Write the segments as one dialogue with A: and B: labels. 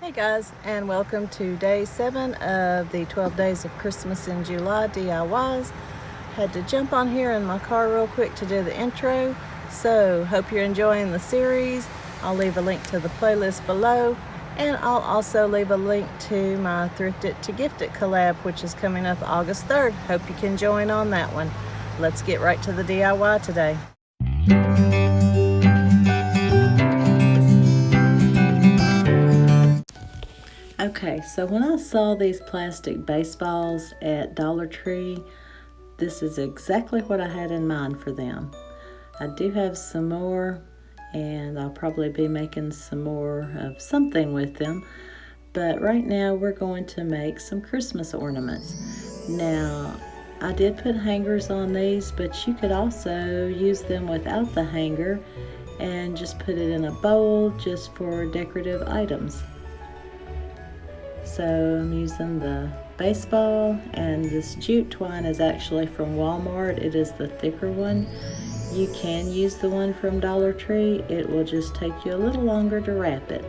A: Hey guys, and welcome to day 7 of the 12 days of Christmas in July DIYs. Had to jump on here in my car real quick to do the intro, so hope you're enjoying the series. I'll leave a link to the playlist below, and I'll also leave a link to my Thrifted to Gifted collab, which is coming up August 3rd. Hope you can join on that one. Let's get right to the DIY today. Okay, so when I saw these plastic baseballs at Dollar Tree, this is exactly what I had in mind for them. I do have some more, and I'll probably be making some more of something with them. But right now we're going to make some Christmas ornaments. Now, I did put hangers on these, but you could also use them without the hanger and just put it in a bowl just for decorative items. So I'm using the baseball, and this jute twine is actually from Walmart. It is the thicker one. You can use the one from Dollar Tree. It will just take you a little longer to wrap it.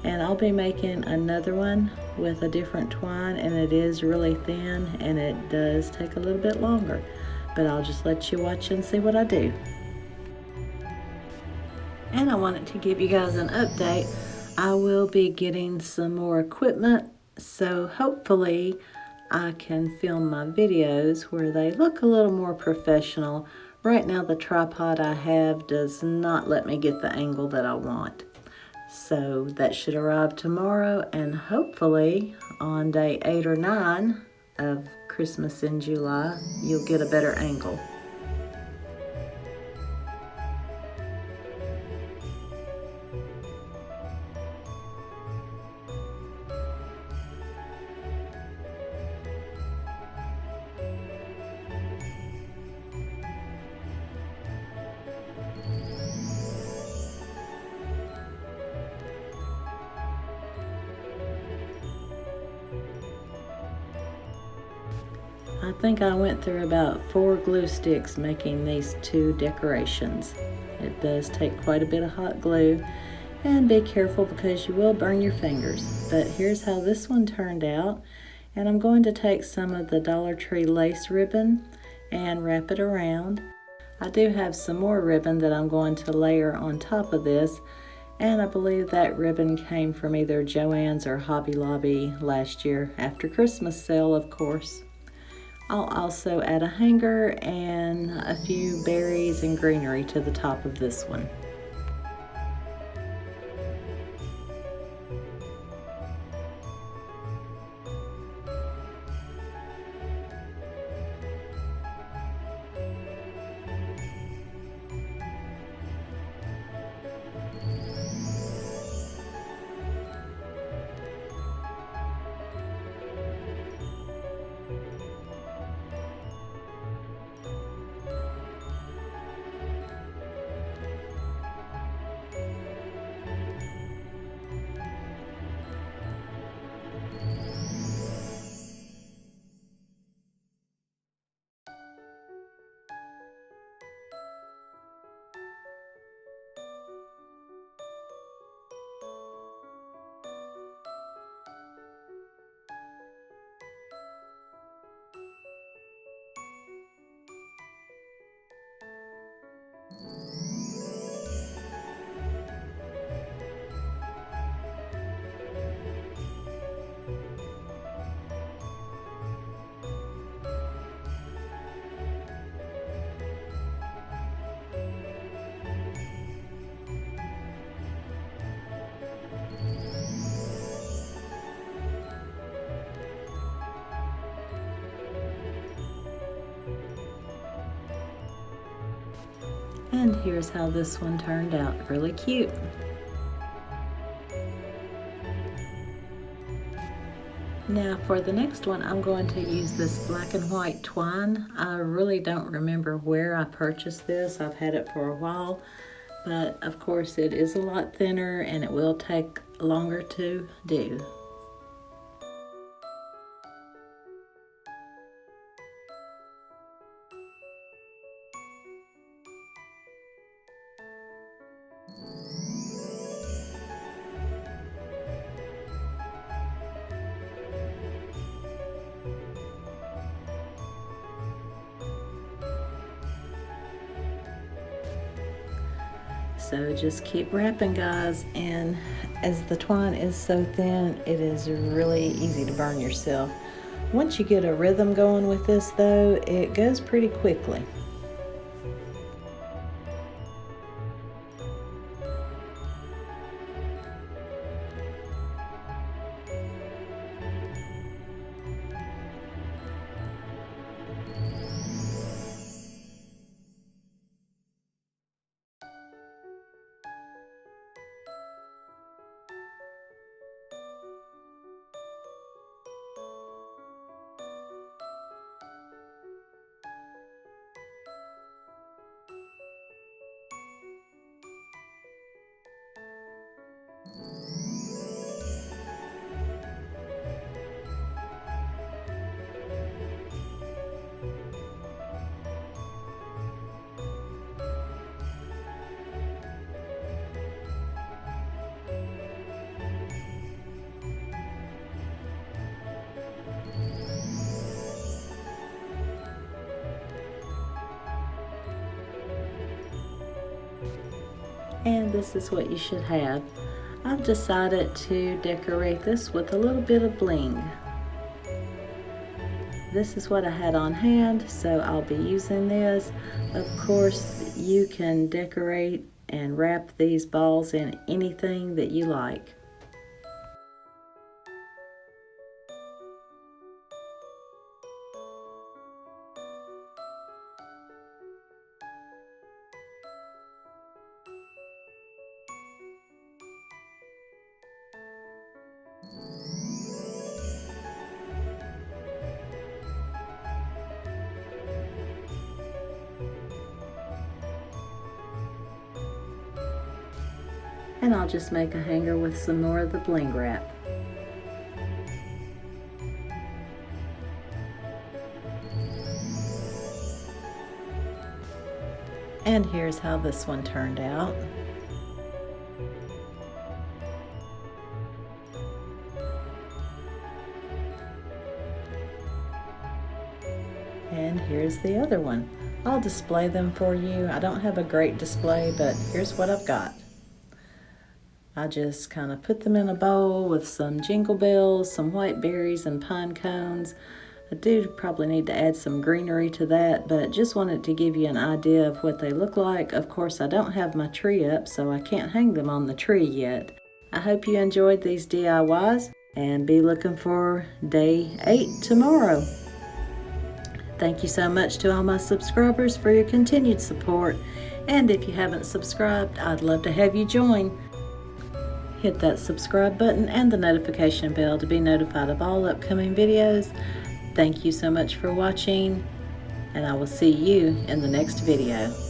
A: And I'll be making another one with a different twine, and it is really thin and it does take a little bit longer. But I'll just let you watch and see what I do. And I wanted to give you guys an update. I will be getting some more equipment, so hopefully I can film my videos where they look a little more professional. Right now the tripod I have does not let me get the angle that I want. So that should arrive tomorrow, and hopefully on day 8 or 9 of Christmas in July, you'll get a better angle. I think I went through about 4 glue sticks making these 2 decorations. It does take quite a bit of hot glue, and be careful because you will burn your fingers. But here's how this one turned out, and I'm going to take some of the Dollar Tree lace ribbon and wrap it around. I do have some more ribbon that I'm going to layer on top of this, and I believe that ribbon came from either Joann's or Hobby Lobby last year, after Christmas sale, of course. I'll also add a hanger and a few berries and greenery to the top of this one. And here's how this one turned out. Really cute. Now for the next one, I'm going to use this black and white twine. I really don't remember where I purchased this. I've had it for a while, but of course it is a lot thinner and it will take longer to do. So just keep wrapping, guys, and as the twine is so thin, it is really easy to burn yourself. Once you get a rhythm going with this though, it goes pretty quickly. And this is what you should have. I've decided to decorate this with a little bit of bling. This is what I had on hand, so I'll be using this. Of course, you can decorate and wrap these balls in anything that you like. And I'll just make a hanger with some more of the bling wrap. And here's how this one turned out. And here's the other one. I'll display them for you. I don't have a great display, but here's what I've got. I just kind of put them in a bowl with some jingle bells, some white berries, and pine cones. I do probably need to add some greenery to that, but just wanted to give you an idea of what they look like. Of course, I don't have my tree up, so I can't hang them on the tree yet. I hope you enjoyed these DIYs, and be looking for day 8 tomorrow. Thank you so much to all my subscribers for your continued support, and if you haven't subscribed, I'd love to have you join. Hit that subscribe button and the notification bell to be notified of all upcoming videos. Thank you so much for watching, and I will see you in the next video.